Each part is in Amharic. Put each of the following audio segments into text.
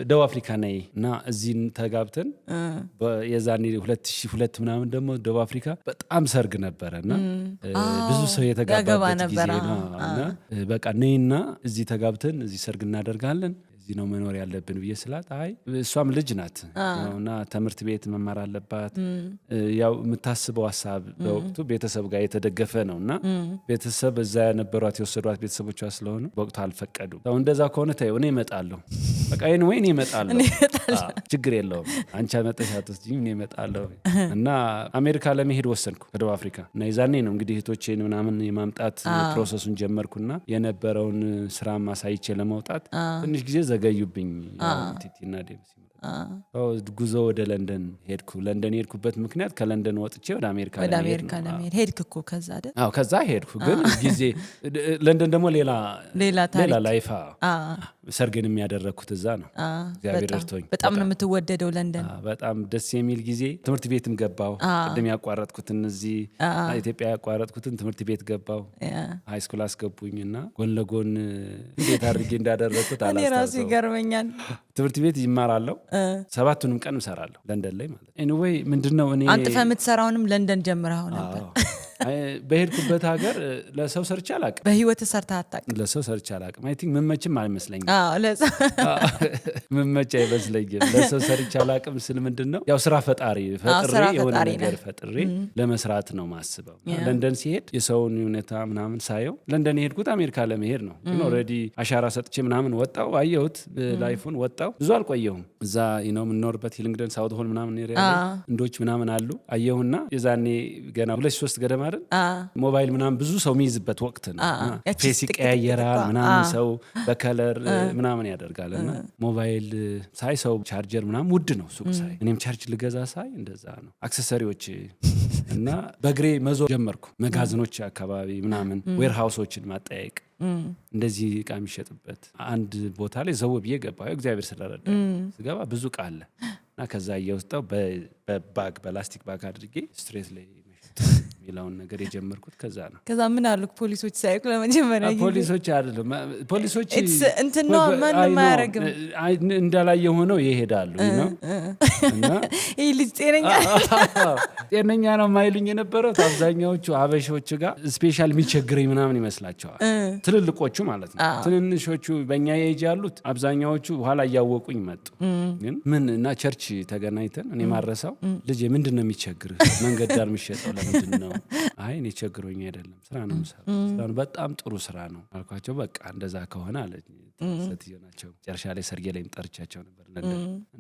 ደቡብ አፍሪካ ነይ እና እዚህን ተጋብተን የዛኔ 2002 ምናምን ደግሞ ደቡብ አፍሪካ በጣም ሰርግ ነበረና ብዙ ሰው የተጋባበት ጊዜ ነው እና በቃ ነይና እዚህ ተጋብተን እዚህ ሰርግ እናደርጋለን እዚህ ነው መኖር ያለብን ብዬ ስላት አይ እሷም ልጅ ናት እና ትምህርት ቤት መማር አለባት ያው የምታስበው ሐሳብ በወቅቱ ቤተሰብ ጋር የተደገፈ ነውና ቤተሰብ እዛ የነበሯት የወሰዷት ቤተሰቦቿ ስለሆኑ በወቅቱ አልፈቀዱም። ታው እንደዛ ከሆነ ታዩ እኔ እመጣለሁ በቃ እኔ እመጣለሁ ችግር የለውም አንቺ መጣሻት እስቲ እኔ እመጣለሁ እና አሜሪካ ለመሄድ ወሰንኩ ከደቡብ አፍሪካ እና ይዛኔ ነው እንግዲህ እህቶቼን ምናምን የማምጣት ፕሮሰሱን ጀመርኩና የነበረውን ስራ ማሳይቼ ለማውጣት ትንሽ ጊዜ ዘገዩብኝ ቲቲና ዴምሲ ጉዞ ወደ ለንደን ሄድኩ። ለንደን ሄድኩበት ምክንያት ከለንደን ወጥቼ ወደ አሜሪካ ለመሄድ ሄድክ እኮ ከዛ አይደል? አዎ ከዛ ሄድኩ። ግን ጊዜ ለንደን ደግሞ ሌላ ላይፋ ሰርግን የሚያደረኩት እዛ ነው። እግዚአብሔር እርቶኝ በጣም ነው የምትወደደው ለንደን። በጣም ደስ የሚል ጊዜ ትምህርት ቤትም ገባው። ቅድም ያቋረጥኩትን እዚህ ኢትዮጵያ ያቋረጥኩትን ትምህርት ቤት ገባው። ሃይ ስኩል አስገቡኝና ጎን ለጎን እንዴት አድርጌ እንዳደረኩት አላስታውሰው። እኔ ራሴ ይገርመኛል። ትምህርት ቤት ይማራለሁ 7ቱንም ቀን እሰራለሁ ለንደን ላይ ማለት ኤኒዌይ ምንድነው እኔ አንተ የምትሰራውንም ለንደን ጀምረው ነበር? በሄድኩበት ሀገር ለሰው ሰርቼ አላቅም። በህይወት ሰርታ አታውቅም? ለሰው ሰርቼ አላቅም። አይ ቲንክ መመችም አይመስለኝም። መመች አይመስለኝም። ለሰው ሰርቼ አላቅም ስል ምንድነው ያው ስራ ፈጣሪ የሆነ ነገር ፈጥሬ ለመስራት ነው ማስበው። ለንደን ሲሄድ የሰውን ሁኔታ ምናምን ሳየው ለንደን የሄድኩት አሜሪካ ለመሄድ ነው። ግን ኦልሬዲ አሻራ ሰጥቼ ምናምን ወጣው አየሁት ላይፉን ወጣው ብዙ አልቆየሁም። እዛ የምኖርበት ሂሊንግደን ሳውት ሆል ምናምን ኤሪያ እንዶች ምናምን አሉ አየሁና የዛኔ ገና 2-3 ገደማ አይደል ሞባይል ምናምን ብዙ ሰው የሚይዝበት ወቅት ነው። ፌስ ይቀያየራል ምናምን ሰው በከለር ምናምን ያደርጋልና ሞባይል ሳይ ሰው ቻርጀር ምናምን ውድ ነው ሱቅ ሳይ እኔም ቻርጅ ልገዛ ሳይ እንደዛ ነው አክሰሰሪዎች እና በእግሬ መዞር ጀመርኩ። መጋዘኖች አካባቢ ምናምን ዌርሃውሶችን ማጠያየቅ እንደዚህ ዕቃ የሚሸጥበት አንድ ቦታ ላይ ዘው ብዬ ገባሁ። እግዚአብሔር ስለረዳ ስገባ ብዙ ዕቃ አለ እና ከዛ እየወጣሁ በባግ በላስቲክ ባግ አድርጌ ስትሬት ላይ ሚላውን ነገር የጀመርኩት ከዛ ነው። ከዛ ምን አሉክ ፖሊሶች ሳይኩ ለመጀመሪያ ጊዜ? ፖሊሶች አይደለም ፖሊሶች እንትን ነው ማንም አያረግም እንዳላየ ሆነው ይሄዳሉ እና ይሄ ልጅ ጤነኛ ነው ማይሉኝ የነበረው አብዛኛዎቹ አበሾች ጋር ስፔሻል የሚቸግረኝ ምናምን ይመስላቸዋል። ትልልቆቹ ማለት ነው። ትንንሾቹ በእኛ ኤጅ ያሉት አብዛኛዎቹ ኋላ እያወቁኝ መጡ። ግን ምን እና ቸርች ተገናኝተን እኔ ማረሳው ልጅ ምንድነው የሚቸግርህ መንገድ ዳር የሚሸጠው ለምንድን ነው? አይ እኔ ቸግሮኝ አይደለም ስራ ነው የምሰራው። በጣም ጥሩ ስራ ነው አልኳቸው። በቃ እንደዛ ከሆነ አለኝ ሴትዮ ናቸው። ጨርሻ ላይ ሰርጌ ላይ ጠርቻቸው ነበር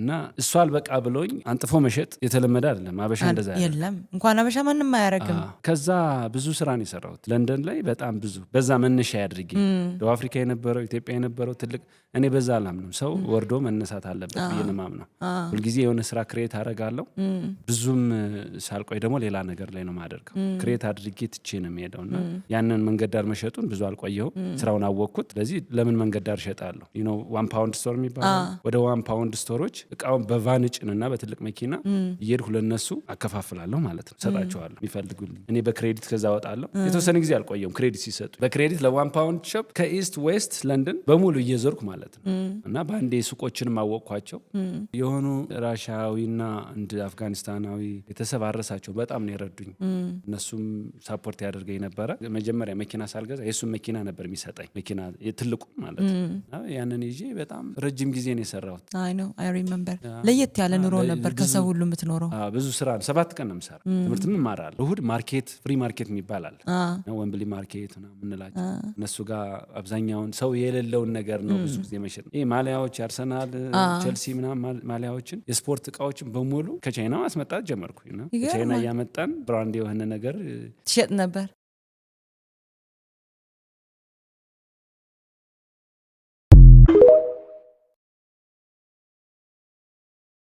እና እሷ አልበቃ ብሎኝ አንጥፎ መሸጥ የተለመደ አይደለም። አበሻ እንደዛ የለም እንኳን አበሻ ማንንም አያረግም። ከዛ ብዙ ስራ ነው የሰራሁት ለንደን ላይ በጣም ብዙ በዛ መነሻ ያድርጊ ደቡብ አፍሪካ የነበረው ኢትዮጵያ የነበረው ትልቅ እኔ በዛ አላምንም። ሰው ወርዶ መነሳት አለበት ብዬ ነው የማምነው። ሁልጊዜ የሆነ ስራ ክሬት አደርጋለሁ። ብዙም ሳልቆይ ደግሞ ሌላ ነገር ላይ ነው ማደርገው። ክሬት አድርጌ ትቼ ነው የምሄደውና ያንን መንገድ ዳር መሸጡን ብዙ አልቆየሁም። ስራውን አወቅኩት። ስለዚህ ለምን መንገድ ዳር እሸጣለሁ? $1 ፓውንድ ስቶር የሚባለው ወደ $1 ፓውንድ ስቶሮች እቃውን በቫን ጭንና በትልቅ መኪና እየሄድኩ ለነሱ አከፋፍላለሁ ማለት ነው። ሰጣቸዋለሁ የሚፈልጉልኝ። እኔ በክሬዲት ከዛ ወጣለሁ። የተወሰነ ጊዜ አልቆየሁም ክሬዲት ሲሰጡ። በክሬዲት ለ$1 ፓውንድ ሾፕ ከኢስት ዌስት ለንደን በሙሉ እየዞርኩ ማለት ነው። እና በአንዴ ሱቆችንም አወቅኳቸው። የሆኑ ራሻዊና እንደ አፍጋኒስታናዊ ቤተሰብ አረሳቸው። በጣም ነው የረዱኝ። እነሱም ሳፖርት ያደርገኝ ነበረ። መጀመሪያ መኪና ሳልገዛ የሱም መኪና ነበር የሚሰጠኝ መኪና ትልቁ ማለት ነው። ያንን ይዤ በጣም ረጅም ጊዜ ነው የሰራሁት። አይ ነው አይ ሪሜምበር። ለየት ያለ ኑሮ ነበር ከሰው ሁሉ የምትኖረው። ብዙ ስራ ነው። 7 ቀን ነው የምሰራው። ትምህርትም እማራለሁ። እሁድ ማርኬት ፍሪ ማርኬት የሚባል አለ ወምብሊ ማርኬት ነው የምንላቸው። እነሱ ጋር አብዛኛውን ሰው የሌለውን ነገር ነው ብዙ ጊዜ መሸጥ። ይሄ ማሊያዎች አርሰናል ቸልሲ ምናምን ማሊያዎችን የስፖርት እቃዎችን በሙሉ ከቻይና ማስመጣት ጀመርኩኝ። ከቻይና እያመጣን ብራንድ የሆነ ነገር ትሸጥ ነበር።